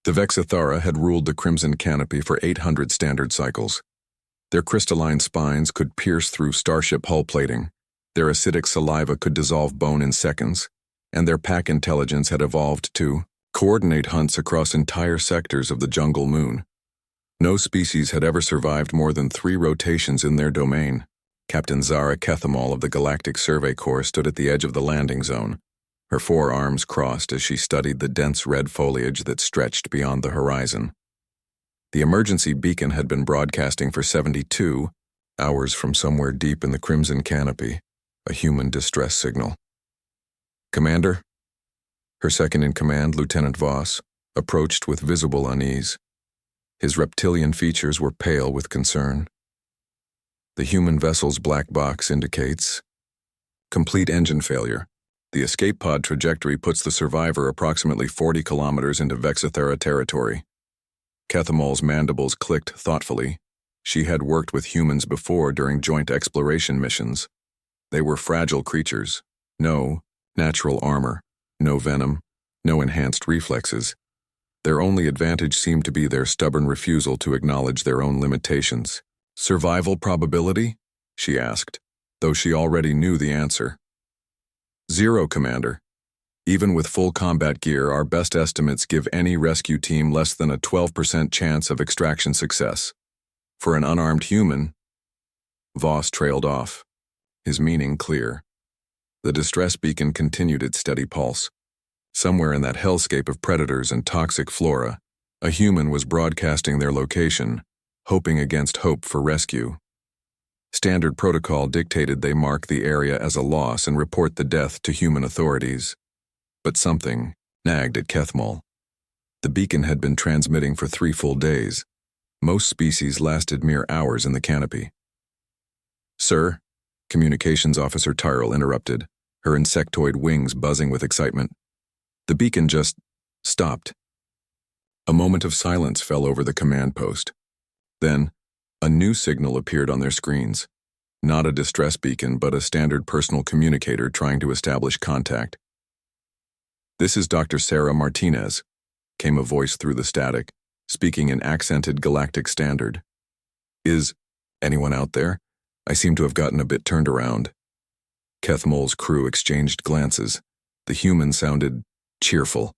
The Vexithara had ruled the Crimson Canopy for 800 standard cycles. Their crystalline spines could pierce through starship hull plating, their acidic saliva could dissolve bone in seconds, and their pack intelligence had evolved to coordinate hunts across entire sectors of the jungle moon. No species had ever survived more than 3 rotations in their domain. Captain Zara Kethamol of the Galactic Survey Corps stood at the edge of the landing zone, her 4 arms crossed as she studied the dense red foliage that stretched beyond the horizon. The emergency beacon had been broadcasting for 72 hours from somewhere deep in the Crimson Canopy, a human distress signal. "Commander?" Her second-in-command, Lieutenant Voss, approached with visible unease. His reptilian features were pale with concern. "The human vessel's black box indicates complete engine failure. The escape pod trajectory puts the survivor approximately 40 kilometers into Vexithara territory." Kethamol's mandibles clicked thoughtfully. She had worked with humans before during joint exploration missions. They were fragile creatures. No natural armor, no venom, no enhanced reflexes. Their only advantage seemed to be their stubborn refusal to acknowledge their own limitations. "Survival probability?" she asked, though she already knew the answer. "0, Commander. Even with full combat gear, our best estimates give any rescue team less than a 12% chance of extraction success. For an unarmed human..." Voss trailed off, his meaning clear. The distress beacon continued its steady pulse. Somewhere in that hellscape of predators and toxic flora, a human was broadcasting their location, hoping against hope for rescue. Standard protocol dictated they mark the area as a loss and report the death to human authorities. But something nagged at Kethamol. The beacon had been transmitting for 3 full days. Most species lasted mere hours in the canopy. "Sir," Communications Officer Tyrell interrupted, her insectoid wings buzzing with excitement. "The beacon just stopped." A moment of silence fell over the command post. Then, a new signal appeared on their screens. Not a distress beacon, but a standard personal communicator trying to establish contact. "This is Dr. Sarah Martinez," came a voice through the static, speaking in accented galactic standard. "Is anyone out there? I seem to have gotten a bit turned around." Kethamol's crew exchanged glances. The human sounded cheerful.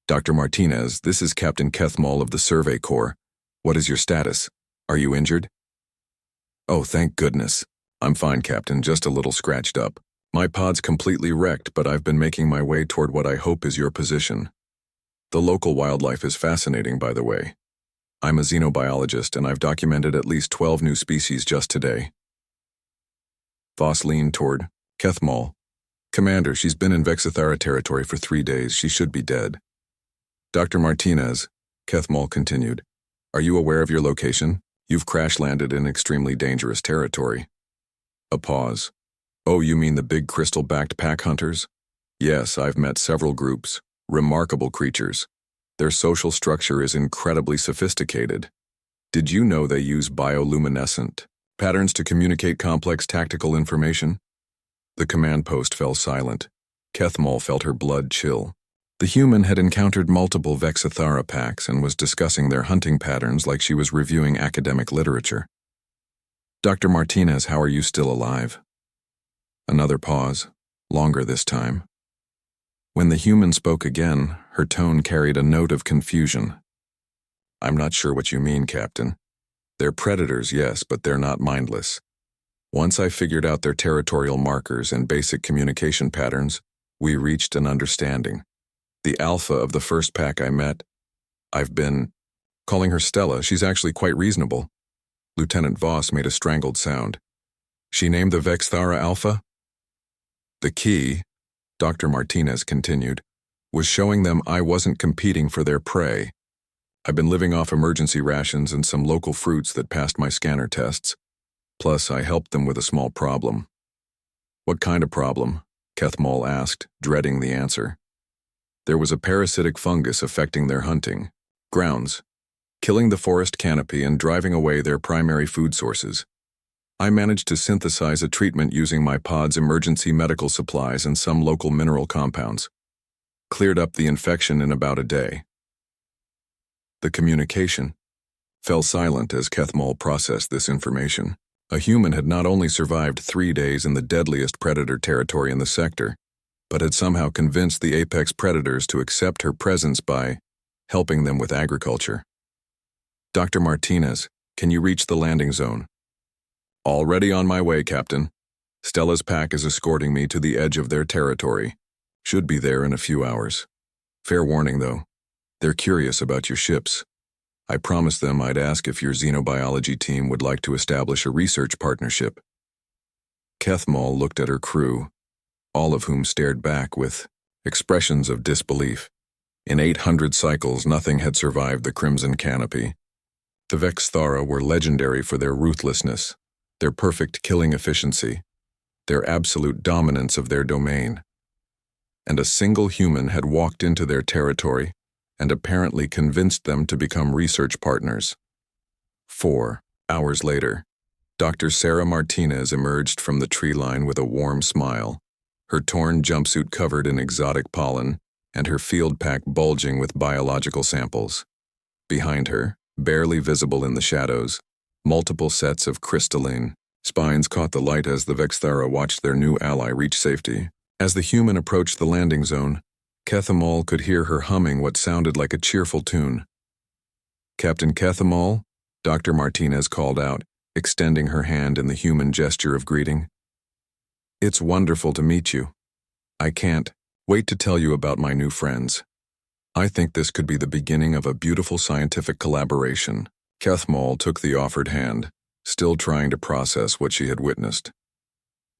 "Dr. Martinez, this is Captain Kethamol of the Survey Corps. What is your status? Are you injured?" "Oh, thank goodness. I'm fine, Captain, just a little scratched up. My pod's completely wrecked, but I've been making my way toward what I hope is your position. The local wildlife is fascinating, by the way. I'm a xenobiologist, and I've documented at least 12 new species just today." Voss leaned toward Kethamol. "Commander, she's been in Vexithara territory for 3 days. She should be dead." "Dr. Martinez," Kethamol continued, "are you aware of your location? You've crash-landed in extremely dangerous territory." A pause. "Oh, you mean the big crystal-backed pack hunters? Yes, I've met several groups. Remarkable creatures. Their social structure is incredibly sophisticated. Did you know they use bioluminescent patterns to communicate complex tactical information?" The command post fell silent. Kethamol felt her blood chill. The human had encountered multiple Vexithara packs and was discussing their hunting patterns like she was reviewing academic literature. "Dr. Martinez, how are you still alive?" Another pause, longer this time. When the human spoke again, her tone carried a note of confusion. "I'm not sure what you mean, Captain. They're predators, yes, but they're not mindless. Once I figured out their territorial markers and basic communication patterns, we reached an understanding. The alpha of the first pack I met, I've been calling her Stella. She's actually quite reasonable." Lieutenant Voss made a strangled sound. "She named the Vexithara Alpha?" "The key," Dr. Martinez continued, "was showing them I wasn't competing for their prey. I've been living off emergency rations and some local fruits that passed my scanner tests. Plus, I helped them with a small problem." "What kind of problem?" Kethamol asked, dreading the answer. "There was a parasitic fungus affecting their hunting grounds, killing the forest canopy and driving away their primary food sources. I managed to synthesize a treatment using my pod's emergency medical supplies and some local mineral compounds. Cleared up the infection in about a day." The communication fell silent as Kethmol processed this information. A human had not only survived 3 days in the deadliest predator territory in the sector, but had somehow convinced the apex predators to accept her presence by helping them with agriculture. Dr. Martinez, can you reach the landing zone? Already on my way, Captain. Stella's pack is escorting me to the edge of their territory. Should be there in a few hours. Fair warning, though. They're curious about your ships. I promised them I'd ask if your xenobiology team would like to establish a research partnership. Kethmol looked at her crew, all of whom stared back with expressions of disbelief. In 800 cycles, nothing had survived the Crimson Canopy. The Vexthara were legendary for their ruthlessness, their perfect killing efficiency, their absolute dominance of their domain. And a single human had walked into their territory and apparently convinced them to become research partners. 4 hours later, Dr. Sarah Martinez emerged from the tree line with a warm smile, her torn jumpsuit covered in exotic pollen and her field pack bulging with biological samples. Behind her, barely visible in the shadows, multiple sets of crystalline spines caught the light as the Vexthara watched their new ally reach safety. As the human approached the landing zone, Kethmol could hear her humming what sounded like a cheerful tune. Captain Kethmol, Dr. Martinez called out, extending her hand in the human gesture of greeting. It's wonderful to meet you. I can't wait to tell you about my new friends. I think this could be the beginning of a beautiful scientific collaboration. Kethmol took the offered hand, still trying to process what she had witnessed.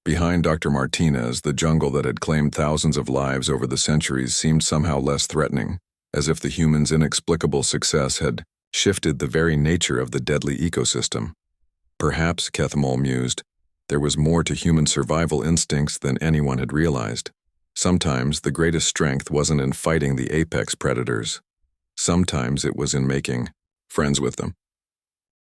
Behind Dr. Martinez, the jungle that had claimed thousands of lives over the centuries seemed somehow less threatening, as if the humans' inexplicable success had shifted the very nature of the deadly ecosystem. Perhaps, Kethmol mused, there was more to human survival instincts than anyone had realized. Sometimes the greatest strength wasn't in fighting the apex predators. Sometimes it was in making friends with them.